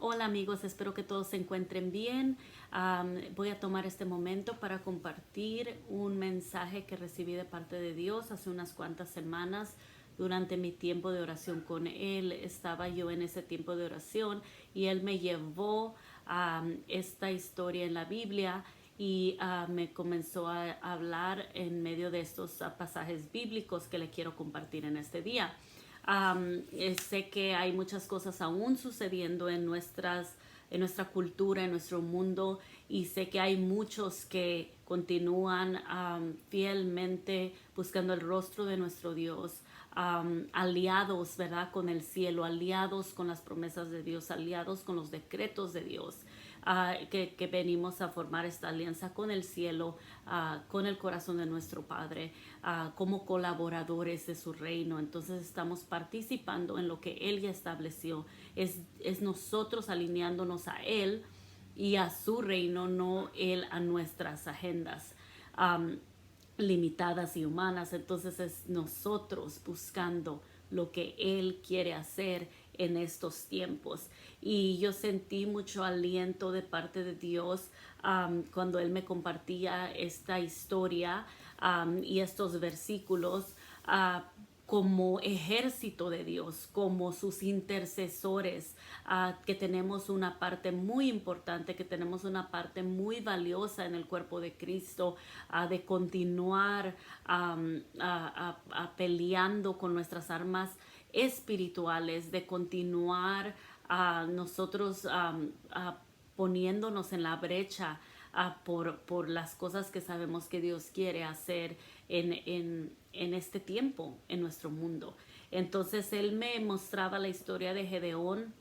Hola amigos, espero que todos se encuentren bien. Voy a tomar este momento para compartir un mensaje que recibí de parte de Dios hace unas cuantas semanas. Durante mi tiempo de oración con Él, estaba yo en ese tiempo de oración y Él me llevó a esta historia en la Biblia y me comenzó a hablar en medio de estos pasajes bíblicos que le quiero compartir en este día. Sé que hay muchas cosas aún sucediendo en nuestra cultura, en nuestro mundo, y sé que hay muchos que continúan fielmente buscando el rostro de nuestro Dios, aliados, ¿verdad?, con el cielo, aliados con las promesas de Dios, aliados con los decretos de Dios. Que venimos a formar esta alianza con el cielo, con el corazón de nuestro Padre, como colaboradores de su reino. Entonces estamos participando en lo que Él ya estableció. Es nosotros alineándonos a Él y a su reino, no Él a nuestras agendas limitadas y humanas. Entonces es nosotros buscando lo que Él quiere hacer en estos tiempos. Y yo sentí mucho aliento de parte de Dios cuando Él me compartía esta historia y estos versículos como ejército de Dios, como sus intercesores, que tenemos una parte muy importante, que tenemos una parte muy valiosa en el cuerpo de Cristo, de continuar peleando con nuestras armas espirituales, de continuar nosotros poniéndonos en la brecha por las cosas que sabemos que Dios quiere hacer en este tiempo, en nuestro mundo. Entonces Él me mostraba la historia de Gedeón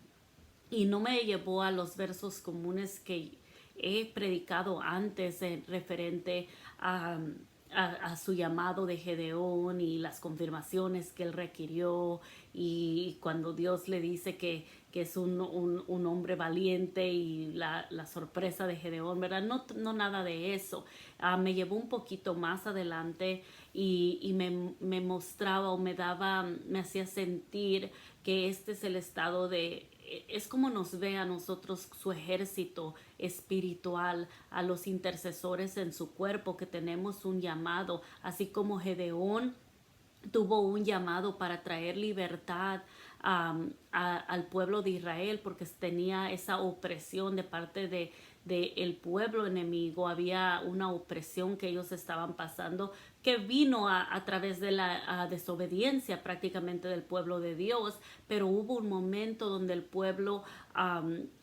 y no me llevó a los versos comunes que he predicado antes en referente a su llamado de Gedeón y las confirmaciones que él requirió, y cuando Dios le dice que es un hombre valiente, y la sorpresa de Gedeón, ¿verdad? No nada de eso. Me llevó un poquito más adelante y me mostraba o me hacía sentir que este es el estado es como nos ve a nosotros su ejército espiritual, a los intercesores en su cuerpo, que tenemos un llamado, así como Gedeón tuvo un llamado para traer libertad al pueblo de Israel, porque tenía esa opresión de parte de el pueblo enemigo. Había una opresión que ellos estaban pasando, que vino a través de la desobediencia prácticamente del pueblo de Dios, pero hubo un momento donde el pueblo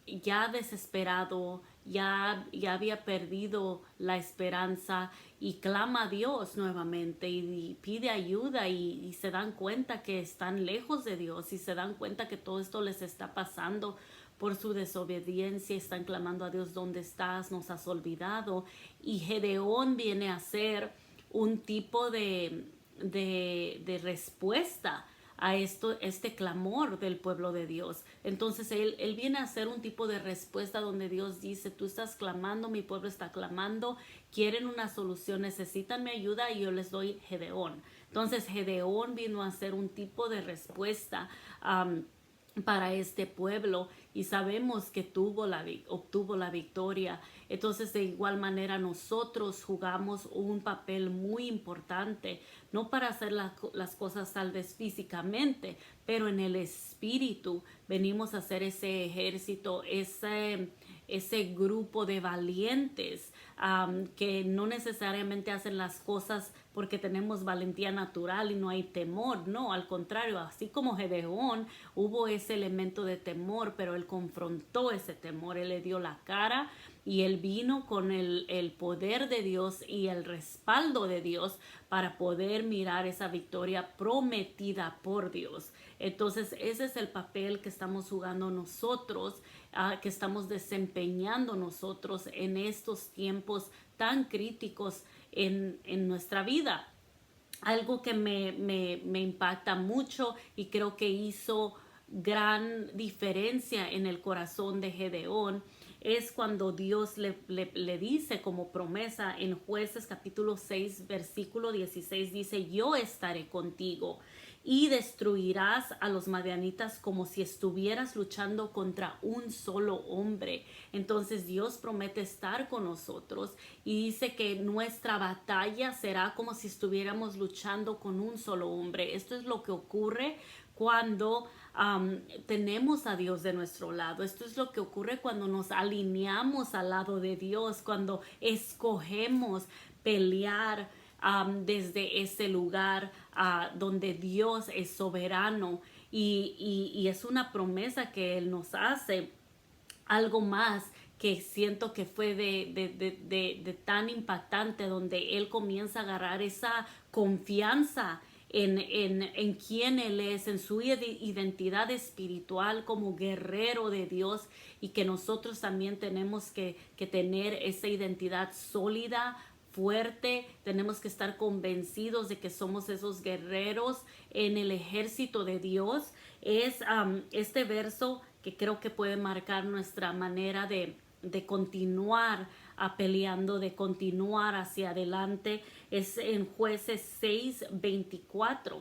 ya desesperado, ya había perdido la esperanza, y clama a Dios nuevamente y pide ayuda, y se dan cuenta que están lejos de Dios, y se dan cuenta que todo esto les está pasando por su desobediencia. Están clamando a Dios: ¿dónde estás? Nos has olvidado. Y Gedeón viene a ser un tipo de respuesta a este clamor del pueblo de Dios. Entonces él viene a hacer un tipo de respuesta donde Dios dice: tú estás clamando, mi pueblo está clamando, quieren una solución, necesitan mi ayuda, y yo les doy Gedeón. Entonces Gedeón vino a hacer un tipo de respuesta para este pueblo, y sabemos que obtuvo la victoria. Entonces de igual manera nosotros jugamos un papel muy importante, no para hacer las cosas tal vez físicamente, pero en el espíritu venimos a hacer ese ejército, ese grupo de valientes que no necesariamente hacen las cosas porque tenemos valentía natural y no hay temor. No, al contrario, así como Gedeón, hubo ese elemento de temor, pero él confrontó ese temor, él le dio la cara, y él vino con el poder de Dios y el respaldo de Dios para poder mirar esa victoria prometida por Dios. Entonces ese es el papel que estamos jugando nosotros, que estamos desempeñando nosotros en estos tiempos tan críticos en nuestra vida. Algo que me impacta mucho y creo que hizo gran diferencia en el corazón de Gedeón es cuando Dios le dice como promesa en Jueces capítulo 6 versículo 16, dice: yo estaré contigo y destruirás a los madianitas como si estuvieras luchando contra un solo hombre. Entonces Dios promete estar con nosotros y dice que nuestra batalla será como si estuviéramos luchando con un solo hombre. Esto es lo que ocurre cuando tenemos a Dios de nuestro lado. Esto es lo que ocurre cuando nos alineamos al lado de Dios, cuando escogemos pelear desde ese lugar donde Dios es soberano y es una promesa que Él nos hace. Algo más que siento que fue de tan impactante, donde Él comienza a agarrar esa confianza en quién Él es, en su identidad espiritual como guerrero de Dios, y que nosotros también tenemos que tener esa identidad sólida, fuerte. Tenemos que estar convencidos de que somos esos guerreros en el ejército de Dios. Es este verso que creo que puede marcar nuestra manera de continuar peleando, de continuar hacia adelante. Es en Jueces 6:24,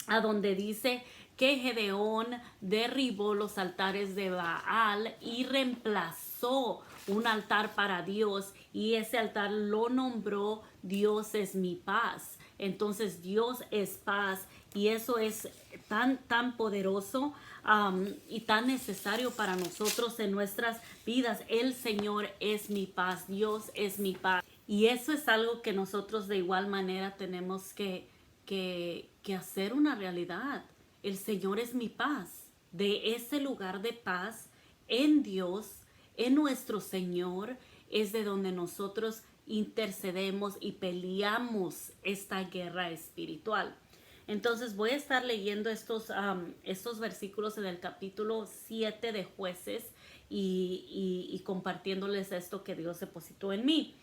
a donde dice que Gedeón derribó los altares de Baal y reemplazó un altar para Dios, y ese altar lo nombró Dios es mi paz. Entonces Dios es paz, y eso es tan poderoso y tan necesario para nosotros en nuestras vidas. El Señor es mi paz, Dios es mi paz, y eso es algo que nosotros de igual manera tenemos que hacer una realidad. El Señor es mi paz. De ese lugar de paz en Dios, en nuestro Señor, es de donde nosotros intercedemos y peleamos esta guerra espiritual. Entonces voy a estar leyendo estos versículos en el capítulo 7 de Jueces y compartiéndoles esto que Dios depositó en mí.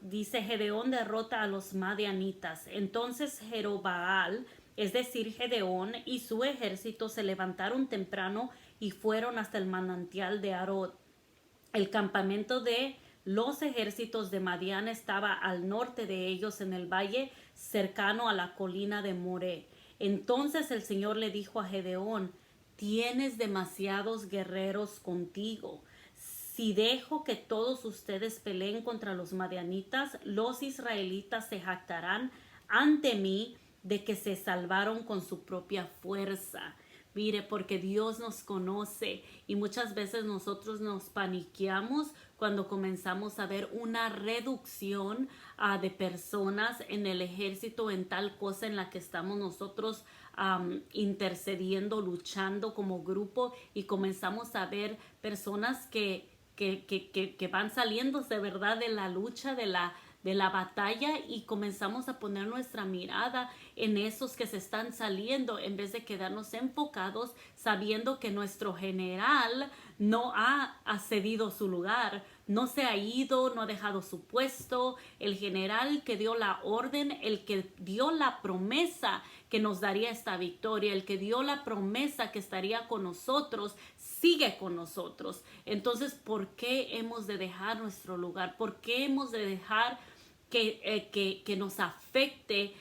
Dice: Gedeón derrota a los madianitas. Entonces Jerobaal, es decir, Gedeón y su ejército, se levantaron temprano y fueron hasta el manantial de Arod. El campamento de los ejércitos de Madián estaba al norte de ellos, en el valle cercano a la colina de Moré. Entonces el Señor le dijo a Gedeón: tienes demasiados guerreros contigo. Si dejo que todos ustedes peleen contra los madianitas, los israelitas se jactarán ante mí de que se salvaron con su propia fuerza. Mire, porque Dios nos conoce, y muchas veces nosotros nos paniqueamos cuando comenzamos a ver una reducción de personas en el ejército, en tal cosa en la que estamos nosotros intercediendo, luchando como grupo, y comenzamos a ver personas que van saliéndose, ¿verdad?, de la lucha, de la batalla, y comenzamos a poner nuestra mirada en esos que se están saliendo, en vez de quedarnos enfocados sabiendo que nuestro general no ha cedido su lugar, no se ha ido, no ha dejado su puesto. El general que dio la orden, el que dio la promesa que nos daría esta victoria, el que dio la promesa que estaría con nosotros, sigue con nosotros. Entonces, ¿por qué hemos de dejar nuestro lugar? ¿Por qué hemos de dejar que nos afecte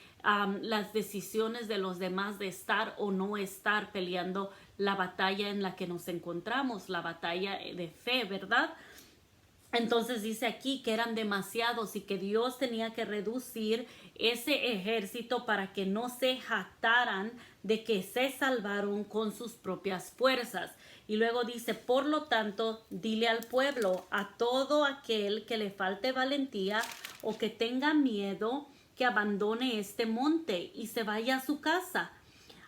las decisiones de los demás de estar o no estar peleando la batalla en la que nos encontramos, la batalla de fe, ¿verdad? Entonces dice aquí que eran demasiados y que Dios tenía que reducir ese ejército para que no se jactaran de que se salvaron con sus propias fuerzas. Y luego dice: por lo tanto, dile al pueblo, a todo aquel que le falte valentía o que tenga miedo, que abandone este monte y se vaya a su casa.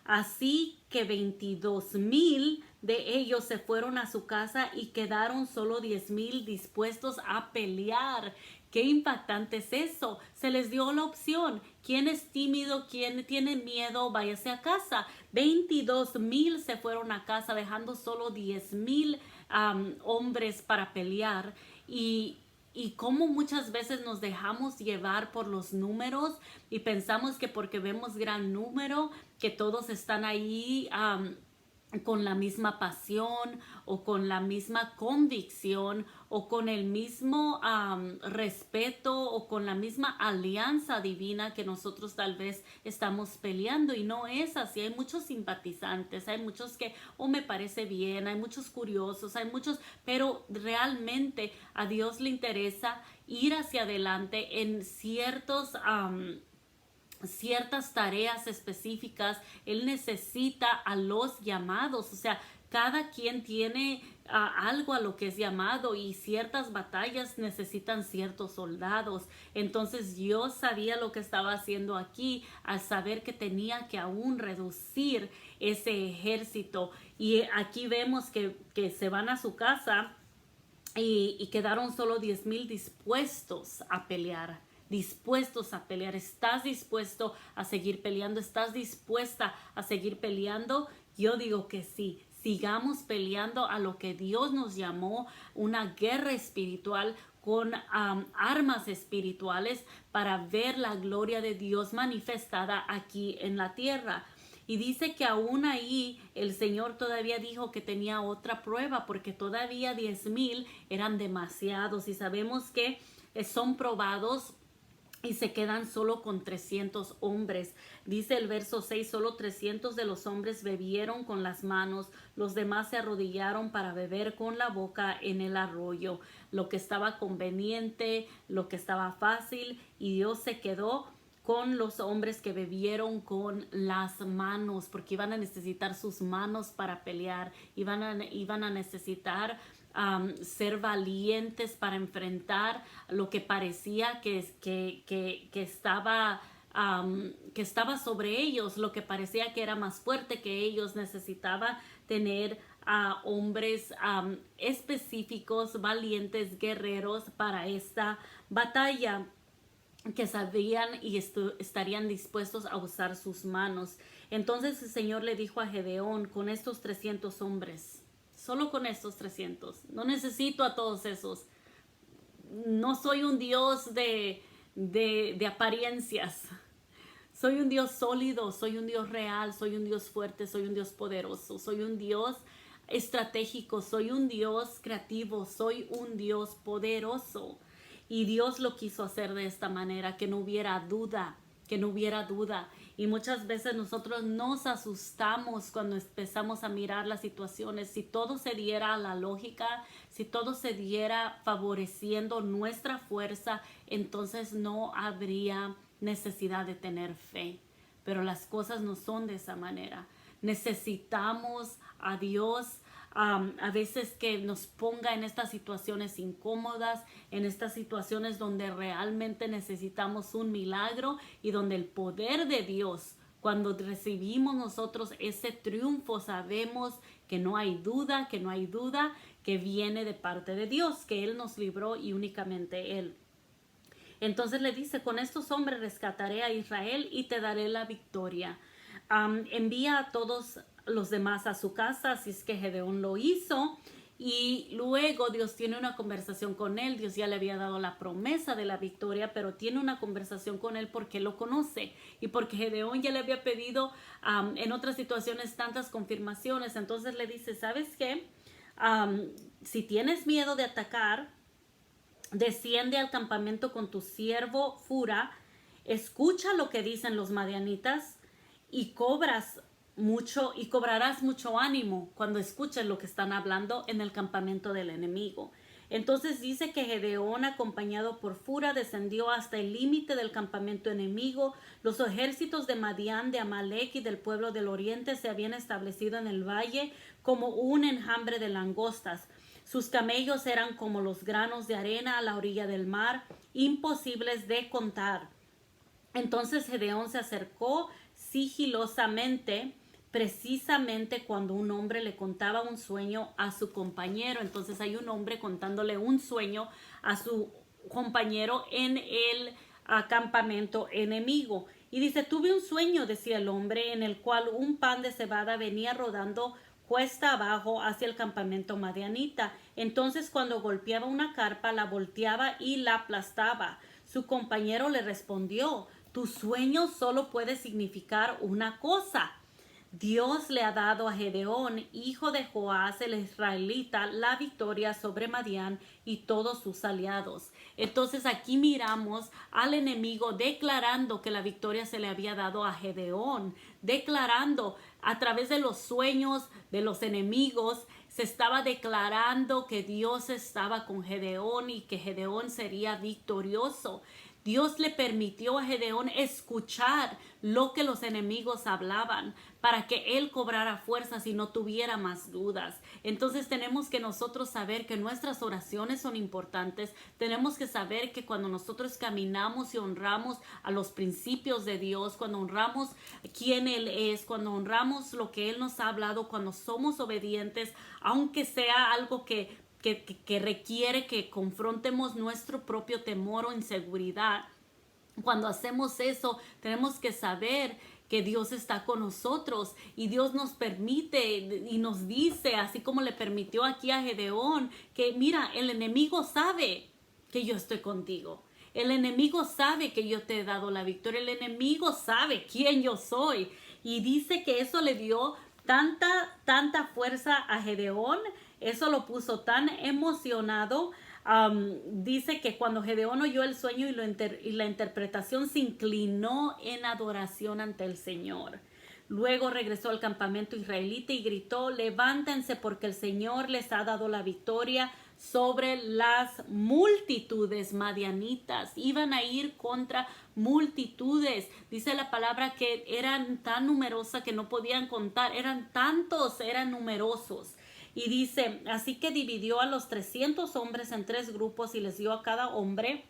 Así que 22,000 de ellos se fueron a su casa y quedaron solo 10,000 dispuestos a pelear. Qué impactante es eso. Se les dio la opción. ¿Quién es tímido? ¿Quién tiene miedo? Váyase a casa. 22,000 se fueron a casa, dejando solo 10,000 hombres para pelear. Y cómo muchas veces nos dejamos llevar por los números y pensamos que porque vemos gran número, que todos están ahí con la misma pasión o con la misma convicción o con el mismo respeto o con la misma alianza divina que nosotros tal vez estamos peleando, y no es así. Hay muchos simpatizantes, hay muchos que, oh, me parece bien, hay muchos curiosos, hay muchos, pero realmente a Dios le interesa ir hacia adelante en ciertas tareas específicas. Él necesita a los llamados, o sea, cada quien tiene algo a lo que es llamado, y ciertas batallas necesitan ciertos soldados. Entonces yo sabía lo que estaba haciendo aquí al saber que tenía que aún reducir ese ejército. Y aquí vemos que se van a su casa y quedaron solo 10,000 dispuestos a pelear. Dispuestos a pelear. ¿Estás dispuesto a seguir peleando? ¿Estás dispuesta a seguir peleando? Yo digo que sí. Sigamos peleando a lo que Dios nos llamó, una guerra espiritual con armas espirituales para ver la gloria de Dios manifestada aquí en la tierra. Y dice que aún ahí el Señor todavía dijo que tenía otra prueba, porque todavía 10,000 eran demasiados, y sabemos que son probados y se quedan solo con 300 hombres. Dice el verso 6, solo 300 de los hombres bebieron con las manos, los demás se arrodillaron para beber con la boca en el arroyo, lo que estaba conveniente, lo que estaba fácil, y Dios se quedó con los hombres que bebieron con las manos, porque iban a necesitar sus manos para pelear, iban a necesitar ser valientes para enfrentar lo que parecía que estaba sobre ellos, lo que parecía que era más fuerte que ellos. Necesitaba tener a hombres específicos, valientes, guerreros para esta batalla, que sabían y estarían dispuestos a usar sus manos. Entonces el Señor le dijo a Gedeón: con estos 300 hombres, solo con estos 300, no necesito a todos esos. No soy un Dios de apariencias. Soy un Dios sólido, soy un Dios real, soy un Dios fuerte, soy un Dios poderoso, soy un Dios estratégico, soy un Dios creativo, soy un Dios poderoso. Y Dios lo quiso hacer de esta manera, que no hubiera duda, que no hubiera duda. Y muchas veces nosotros nos asustamos cuando empezamos a mirar las situaciones. Si todo se diera a la lógica, si todo se diera favoreciendo nuestra fuerza, entonces no habría necesidad de tener fe. Pero las cosas no son de esa manera. Necesitamos a Dios a veces que nos ponga en estas situaciones incómodas, en estas situaciones donde realmente necesitamos un milagro, y donde el poder de Dios, cuando recibimos nosotros ese triunfo, sabemos que no hay duda, que viene de parte de Dios, que Él nos libró y únicamente Él. Entonces le dice: con estos hombres rescataré a Israel y te daré la victoria. Envía a todos los demás a su casa. Así es que Gedeón lo hizo, y luego Dios tiene una conversación con él. Dios ya le había dado la promesa de la victoria, pero tiene una conversación con él porque lo conoce y porque Gedeón ya le había pedido en otras situaciones tantas confirmaciones. Entonces le dice: ¿sabes qué? Si tienes miedo de atacar, desciende al campamento con tu siervo Fura, escucha lo que dicen los madianitas, y cobrarás mucho ánimo cuando escuches lo que están hablando en el campamento del enemigo. Entonces dice que Gedeón, acompañado por Fura, descendió hasta el límite del campamento enemigo. Los ejércitos de Madián, de Amalek y del pueblo del oriente se habían establecido en el valle como un enjambre de langostas. Sus camellos eran como los granos de arena a la orilla del mar, imposibles de contar. Entonces Gedeón se acercó sigilosamente, precisamente cuando un hombre le contaba un sueño a su compañero. Entonces hay un hombre contándole un sueño a su compañero en el campamento enemigo. Y dice: tuve un sueño, decía el hombre, en el cual un pan de cebada venía rodando cuesta abajo hacia el campamento madianita. Entonces, cuando golpeaba una carpa, la volteaba y la aplastaba. Su compañero le respondió: tu sueño solo puede significar una cosa. Dios le ha dado a Gedeón, hijo de Joás, el israelita, la victoria sobre Madián y todos sus aliados. Entonces aquí miramos al enemigo declarando que la victoria se le había dado a Gedeón, declarando a través de los sueños de los enemigos, se estaba declarando que Dios estaba con Gedeón y que Gedeón sería victorioso. Dios le permitió a Gedeón escuchar lo que los enemigos hablaban para que él cobrara fuerzas y no tuviera más dudas. Entonces tenemos que nosotros saber que nuestras oraciones son importantes. Tenemos que saber que cuando nosotros caminamos y honramos a los principios de Dios, cuando honramos quién Él es, cuando honramos lo que Él nos ha hablado, cuando somos obedientes, aunque sea algo que requiere que confrontemos nuestro propio temor o inseguridad. Cuando hacemos eso, tenemos que saber que Dios está con nosotros y Dios nos permite y nos dice, así como le permitió aquí a Gedeón, que mira, el enemigo sabe que yo estoy contigo. El enemigo sabe que yo te he dado la victoria. El enemigo sabe quién yo soy. Y dice que eso le dio tanta fuerza a Gedeón. Eso lo puso tan emocionado. Dice que cuando Gedeón oyó el sueño y la interpretación, se inclinó en adoración ante el Señor. Luego regresó al campamento israelita y gritó: levántense porque el Señor les ha dado la victoria sobre las multitudes madianitas. Iban a ir contra multitudes. Dice la palabra que eran tan numerosas que no podían contar. Eran tantos, eran numerosos. Y dice, así que dividió a los 300 hombres en 3 grupos y les dio a cada hombre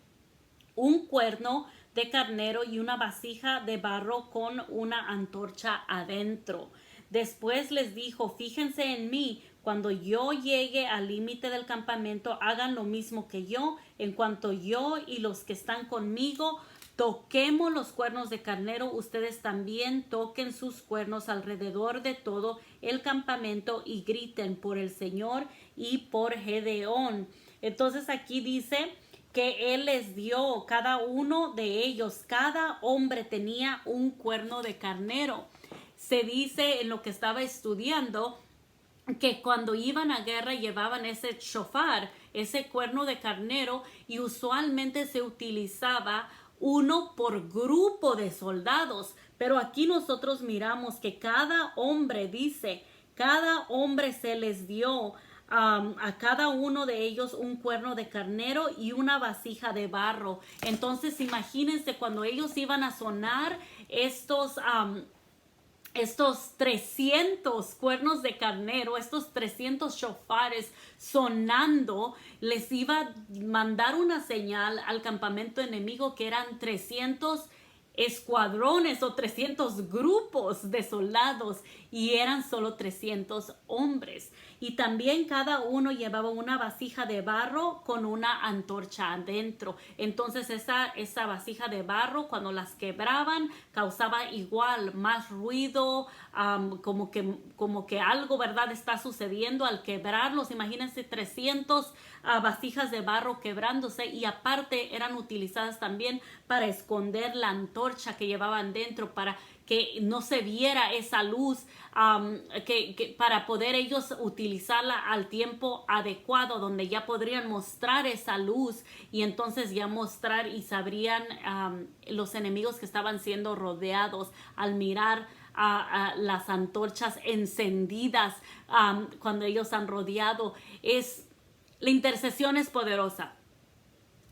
un cuerno de carnero y una vasija de barro con una antorcha adentro. Después les dijo: fíjense en mí, cuando yo llegue al límite del campamento, hagan lo mismo que yo. En cuanto yo y los que están conmigo toquemos los cuernos de carnero, ustedes también toquen sus cuernos alrededor de todo el campamento y griten por el Señor y por Gedeón. Entonces aquí dice que él les dio, cada uno de ellos, cada hombre tenía un cuerno de carnero. Se dice en lo que estaba estudiando que cuando iban a guerra llevaban ese shofar, ese cuerno de carnero, y usualmente se utilizaba uno por grupo de soldados. Pero aquí nosotros miramos que cada hombre, dice, cada hombre se les dio a cada uno de ellos un cuerno de carnero y una vasija de barro. Entonces imagínense cuando ellos iban a sonar estos 300 cuernos de carnero, estos 300 shofares sonando, les iba a mandar una señal al campamento enemigo que eran 300 escuadrones o 300 grupos de soldados y eran solo 300 hombres. Y también cada uno llevaba una vasija de barro con una antorcha adentro. Entonces esa vasija de barro, cuando las quebraban, causaba igual más ruido, como que algo, ¿verdad?, está sucediendo al quebrarlos. Imagínense 300 vasijas de barro quebrándose, y aparte eran utilizadas también para esconder la antorcha que llevaban dentro, para que no se viera esa luz, para poder ellos utilizarla al tiempo adecuado, donde ya podrían mostrar esa luz y entonces ya mostrar y sabrían los enemigos que estaban siendo rodeados al mirar a las antorchas encendidas cuando ellos han rodeado. La intercesión es poderosa,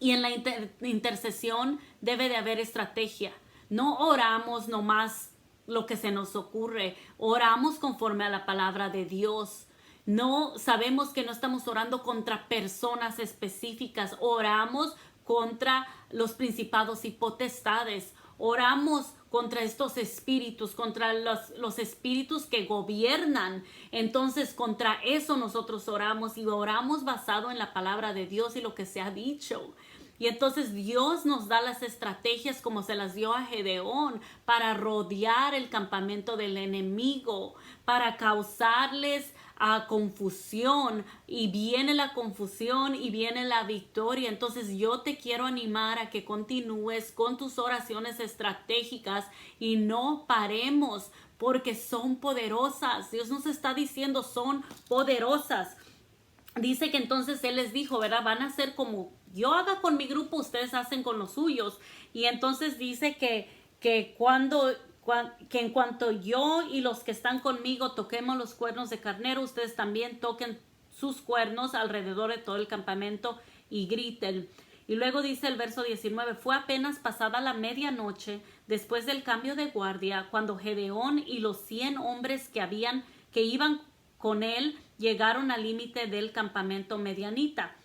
y en la intercesión debe de haber estrategia. No oramos nomás lo que se nos ocurre, oramos conforme a la palabra de Dios. No sabemos que no estamos orando contra personas específicas, oramos contra los principados y potestades, oramos contra estos espíritus, contra los espíritus que gobiernan. Entonces contra eso nosotros oramos, y oramos basado en la palabra de Dios y lo que se ha dicho. Y entonces Dios nos da las estrategias como se las dio a Gedeón para rodear el campamento del enemigo, para causarles confusión, y viene la confusión y viene la victoria. Entonces yo te quiero animar a que continúes con tus oraciones estratégicas y no paremos, porque son poderosas. Dios nos está diciendo, son poderosas. Dice que entonces Él les dijo, ¿verdad? Van a ser como yo haga con mi grupo, ustedes hacen con los suyos. Y entonces dice que en cuanto yo y los que están conmigo toquemos los cuernos de carnero, ustedes también toquen sus cuernos alrededor de todo el campamento y griten. Y luego dice el verso 19, fue apenas pasada la medianoche, después del cambio de guardia, cuando Gedeón y los 100 hombres que iban con él llegaron al límite del campamento medianita.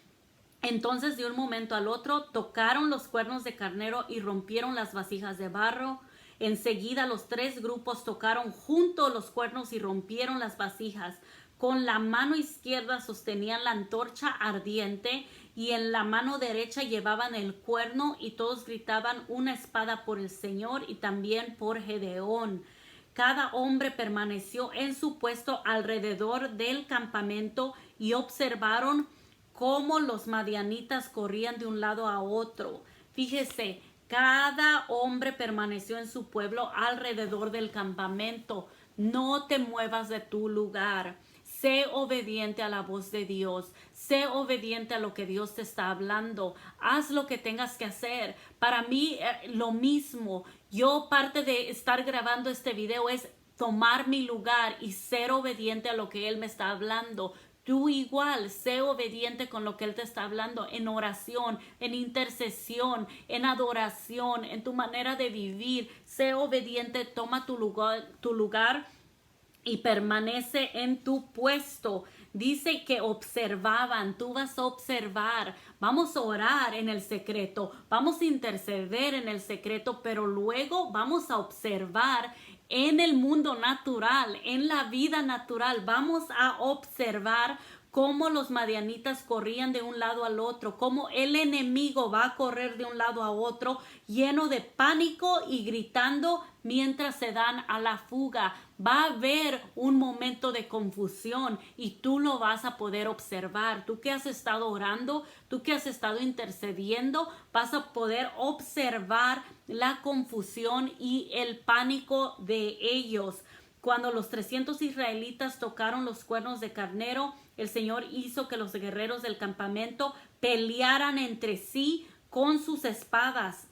Entonces de un momento al otro tocaron los cuernos de carnero y rompieron las vasijas de barro. Enseguida los 3 grupos tocaron juntos los cuernos y rompieron las vasijas. Con la mano izquierda sostenían la antorcha ardiente y en la mano derecha llevaban el cuerno, y todos gritaban una espada por el Señor y también por Gedeón. Cada hombre permaneció en su puesto alrededor del campamento y observaron cómo los madianitas corrían de un lado a otro. Fíjese, cada hombre permaneció en su pueblo alrededor del campamento. No te muevas de tu lugar. Sé obediente a la voz de Dios. Sé obediente a lo que Dios te está hablando. Haz lo que tengas que hacer. Para mí, lo mismo. Yo, parte de estar grabando este video es tomar mi lugar y ser obediente a lo que Él me está hablando. Tú igual, sé obediente con lo que Él te está hablando en oración, en intercesión, en adoración, en tu manera de vivir. Sé obediente, toma tu lugar y permanece en tu puesto. Dice que observaban, tú vas a observar, vamos a orar en el secreto, vamos a interceder en el secreto, pero luego vamos a observar en el mundo natural, en la vida natural. Vamos a observar cómo los madianitas corrían de un lado al otro, cómo el enemigo va a correr de un lado a otro lleno de pánico y gritando mientras se dan a la fuga. Va a haber un momento de confusión y tú lo vas a poder observar. Tú que has estado orando, tú que has estado intercediendo, vas a poder observar la confusión y el pánico de ellos. Cuando los 300 israelitas tocaron los cuernos de carnero, el Señor hizo que los guerreros del campamento pelearan entre sí con sus espadas.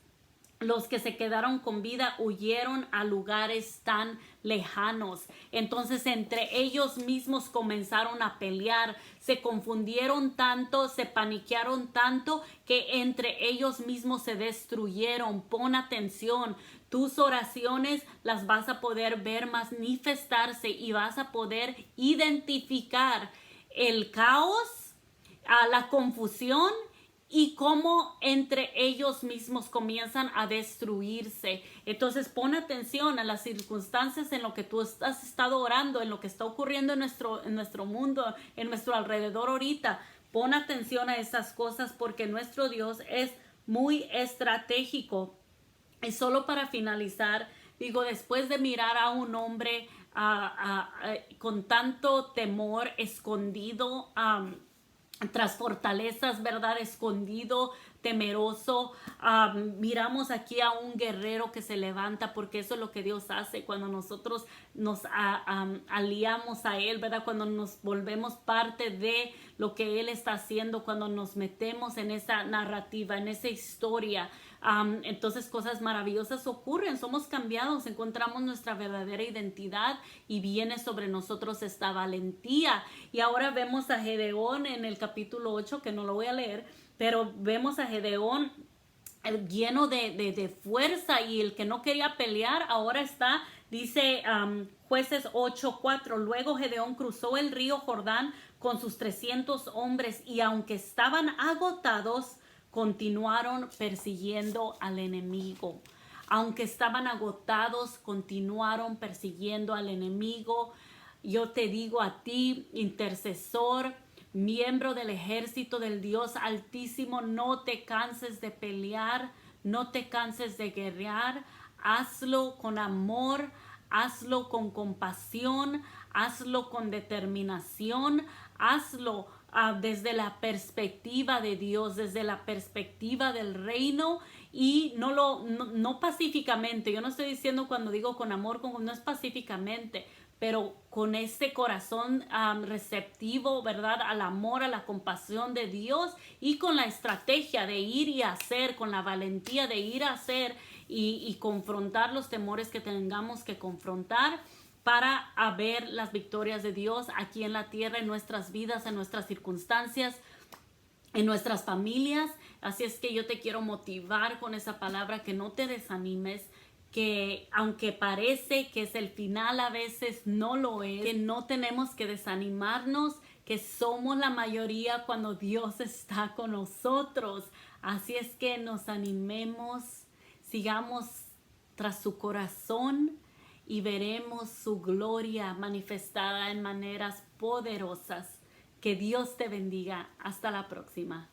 Los que se quedaron con vida huyeron a lugares tan lejanos. Entonces entre ellos mismos comenzaron a pelear. Se confundieron tanto, se paniquearon tanto que entre ellos mismos se destruyeron. Pon atención. Tus oraciones las vas a poder ver manifestarse y vas a poder identificar el caos, a la confusión y cómo entre ellos mismos comienzan a destruirse. Entonces pon atención a las circunstancias en lo que tú has estado orando, en lo que está ocurriendo en nuestro mundo, en nuestro alrededor ahorita. Pon atención a esas cosas porque nuestro Dios es muy estratégico. Y solo para finalizar, digo, después de mirar a un hombre con tanto temor escondido, tras fortalezas, ¿verdad? Escondido, temeroso. Miramos aquí a un guerrero que se levanta, porque eso es lo que Dios hace cuando nosotros nos aliamos a Él, ¿verdad? Cuando nos volvemos parte de lo que Él está haciendo, cuando nos metemos en esa narrativa, en esa historia. Entonces cosas maravillosas ocurren, somos cambiados, encontramos nuestra verdadera identidad y viene sobre nosotros esta valentía. Y ahora vemos a Gedeón en el capítulo 8, que no lo voy a leer, pero vemos a Gedeón lleno de fuerza, y el que no quería pelear ahora está, dice Jueces 8:4, luego Gedeón cruzó el río Jordán con sus 300 hombres y aunque estaban agotados, continuaron persiguiendo al enemigo. Aunque estaban agotados, continuaron persiguiendo al enemigo. Yo te digo a ti, intercesor, miembro del ejército del Dios Altísimo, no te canses de pelear, no te canses de guerrear. Hazlo con amor, hazlo con compasión, hazlo con determinación, hazlo desde la perspectiva de Dios, desde la perspectiva del reino, y no pacíficamente. Yo no estoy diciendo, cuando digo con amor, no es pacíficamente, pero con este corazón receptivo, ¿verdad? Al amor, a la compasión de Dios, y con la estrategia de ir y hacer, con la valentía de ir a hacer y confrontar los temores que tengamos que confrontar, para ver las victorias de Dios aquí en la tierra, en nuestras vidas, en nuestras circunstancias, en nuestras familias. Así es que yo te quiero motivar con esa palabra, que no te desanimes, que aunque parece que es el final, a veces no lo es, que no tenemos que desanimarnos, que somos la mayoría cuando Dios está con nosotros. Así es que nos animemos, sigamos tras su corazón, y veremos su gloria manifestada en maneras poderosas. Que Dios te bendiga. Hasta la próxima.